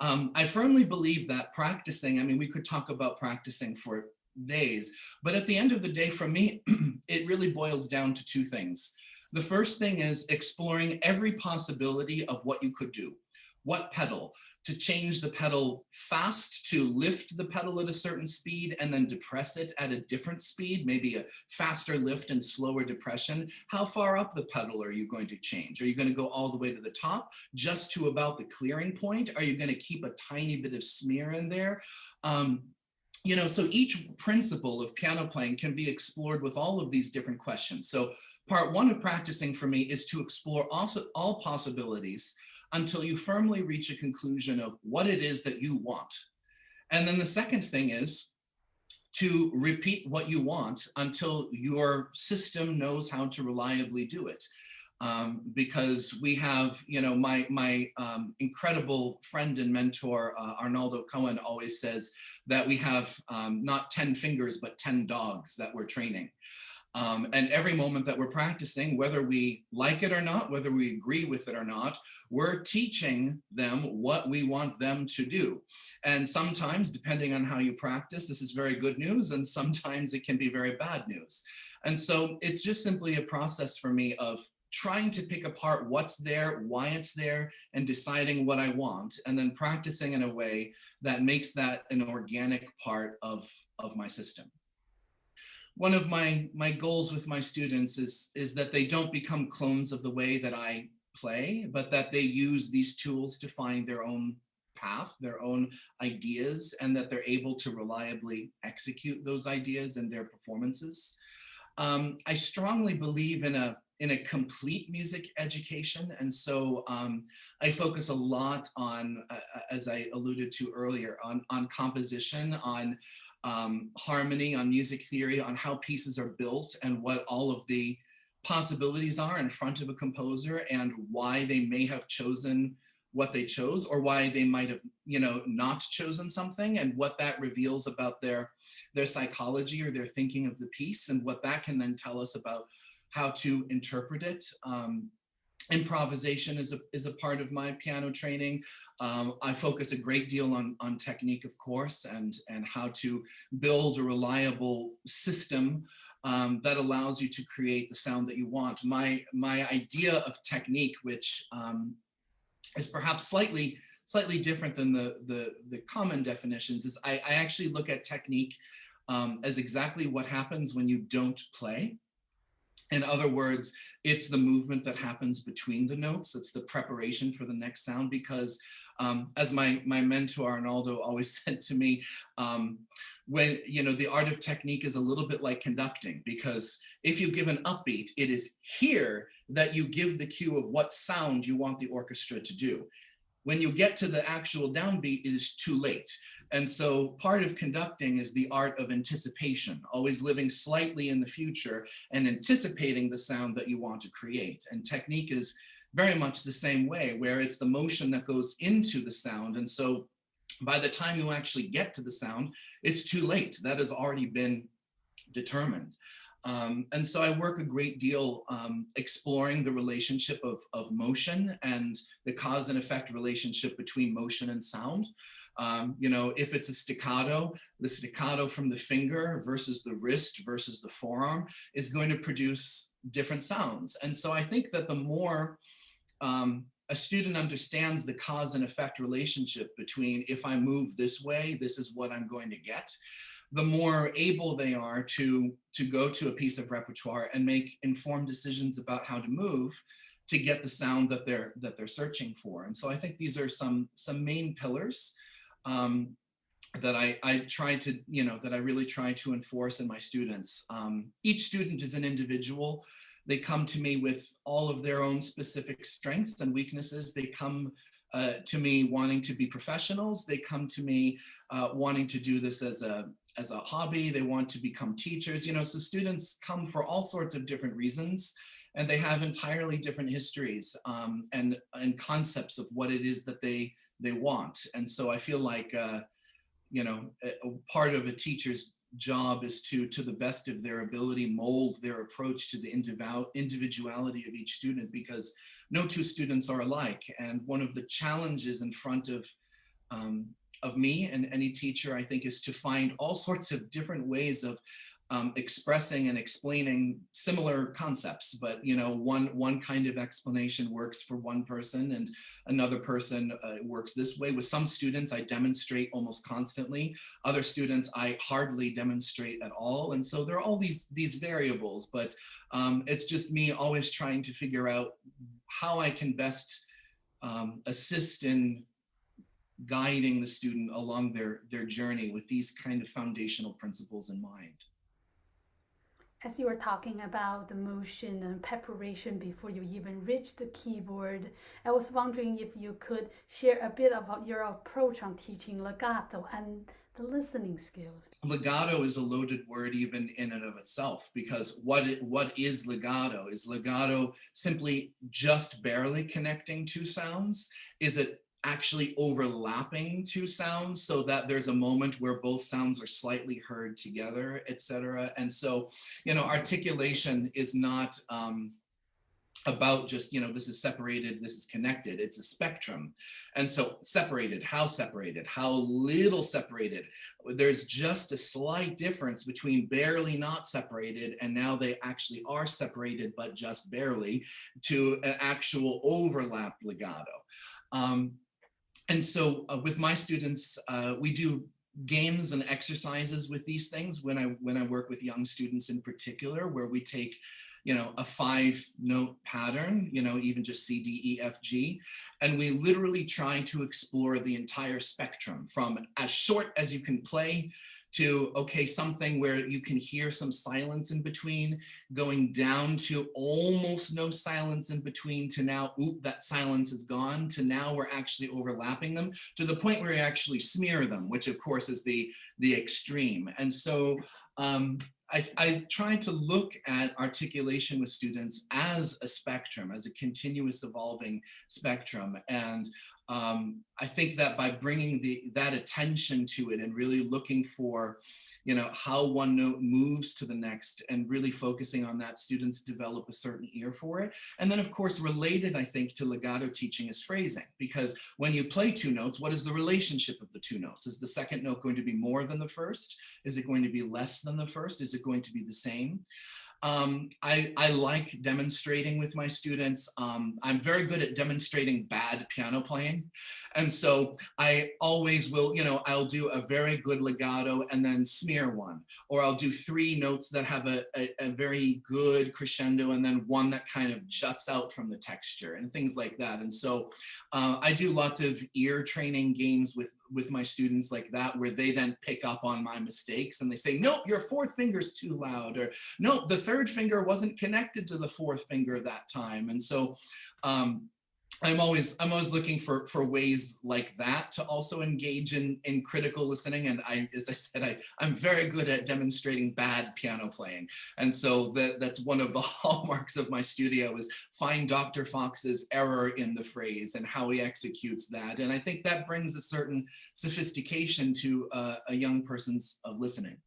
I firmly believe that practicing, I mean, we could talk about practicing for days, but at the end of the day, for me, it really boils down to two things. The first thing is exploring every possibility of what you could do. What pedal? To change the pedal fast, to lift the pedal at a certain speed and then depress it at a different speed, maybe a faster lift and slower depression. How far up the pedal are you going to change? Are you going to go all the way to the top, just to about the clearing point? Are you going to keep a tiny bit of smear in there? You know, so each principle of piano playing can be explored with all of these different questions. So part one of practicing for me is to explore also all possibilities until you firmly reach a conclusion of what it is that you want. And then the second thing is to repeat what you want until your system knows how to reliably do it. Because we have, you know, my incredible friend and mentor, Arnaldo Cohen, always says that we have not 10 fingers, but 10 dogs that we're training. And every moment that we're practicing, whether we like it or not, whether we agree with it or not, we're teaching them what we want them to do. And sometimes, depending on how you practice, this is very good news, and sometimes it can be very bad news. And so it's just simply a process for me of trying to pick apart what's there, why it's there, and deciding what I want, and then practicing in a way that makes that an organic part of my system. One of my goals with my students is that they don't become clones of the way that I play, but that they use these tools to find their own path, their own ideas, and that they're able to reliably execute those ideas in their performances. I strongly believe in a complete music education, and so I focus a lot on, as I alluded to earlier, on composition, on harmony, on music theory, on how pieces are built and what all of the possibilities are in front of a composer and why they may have chosen what they chose, or why they might have, you know, not chosen something, and what that reveals about their psychology or their thinking of the piece, and what that can then tell us about how to interpret it. Improvisation is a part of my piano training. I focus a great deal on technique, of course, and how to build a reliable system that allows you to create the sound that you want. My idea of technique, which is perhaps slightly different than the common definitions, is I actually look at technique as exactly what happens when you don't play. In other words, it's the movement that happens between the notes. It's the preparation for the next sound, because as my mentor Arnaldo always said to me, when, you know, the art of technique is a little bit like conducting, because if you give an upbeat, it is here that you give the cue of what sound you want the orchestra to do. When you get to the actual downbeat, it is too late. And so part of conducting is the art of anticipation, always living slightly in the future and anticipating the sound that you want to create. And technique is very much the same way, where it's the motion that goes into the sound. And so by the time you actually get to the sound, it's too late. That has already been determined. And so I work a great deal exploring the relationship of motion and the cause and effect relationship between motion and sound. You know, if it's a staccato, the staccato from the finger versus the wrist versus the forearm is going to produce different sounds. And so I think that the more a student understands the cause and effect relationship between, if I move this way, this is what I'm going to get, the more able they are to go to a piece of repertoire and make informed decisions about how to move to get the sound that they're searching for. And so I think these are some main pillars that I try to, you know, that I really try to enforce in my students. Each student is an individual. They come to me with all of their own specific strengths and weaknesses. They come to me wanting to be professionals. They come to me wanting to do this as a hobby. They want to become teachers. You know, so students come for all sorts of different reasons, and they have entirely different histories and concepts of what it is that they want. And so I feel like, you know, a part of a teacher's job is to the best of their ability, mold their approach to the individuality of each student, because no two students are alike. And one of the challenges in front of of me and any teacher, I think, is to find all sorts of different ways of expressing and explaining similar concepts, but one kind of explanation works for one person and another person works this way. With some students, I demonstrate almost constantly. Other students, I hardly demonstrate at all. And so there are all these variables, but it's just me always trying to figure out how I can best assist in guiding the student along their journey with these kind of foundational principles in mind. As you were talking about the motion and preparation before you even reach the keyboard, I was wondering if you could share a bit about your approach on teaching legato and the listening skills. Legato is a loaded word even in and of itself, because what is legato? Is legato simply just barely connecting two sounds? Is it actually overlapping two sounds so that there's a moment where both sounds are slightly heard together, etc.? And so, articulation is not about just, this is separated, this is connected. It's a spectrum. And so separated, how little separated. There's just a slight difference between barely not separated and now they actually are separated, but just barely, to an actual overlap legato. And so with my students, we do games and exercises with these things when I work with young students in particular, where we take a 5-note pattern, even just C, D, E, F, G. And we literally try to explore the entire spectrum from as short as you can play to, okay, something where you can hear some silence in between, going down to almost no silence in between, to now, oop, that silence is gone, to now we're actually overlapping them, to the point where you actually smear them, which of course is the extreme. And so I try to look at articulation with students as a spectrum, as a continuous evolving spectrum. And I think that by bringing that attention to it and really looking for, how one note moves to the next and really focusing on that, students develop a certain ear for it. And then of course, related, I think, to legato teaching is phrasing, because when you play two notes, what is the relationship of the two notes? Is the second note going to be more than the first? Is it going to be less than the first? Is it going to be the same? I like demonstrating with my students. I'm very good at demonstrating bad piano playing. And so I always will, I'll do a very good legato and then smear one, or I'll do 3 notes that have a very good crescendo and then one that kind of juts out from the texture and things like that. And so I do lots of ear training games with my students like that, where they then pick up on my mistakes and they say, no, your 4th finger's too loud, or no, the 3rd finger wasn't connected to the 4th finger that time. And so I'm always looking for ways like that to also engage in critical listening. And as I said, I'm very good at demonstrating bad piano playing. And so that's one of the hallmarks of my studio, is find Dr. Fox's error in the phrase and how he executes that. And I think that brings a certain sophistication to a young person's listening.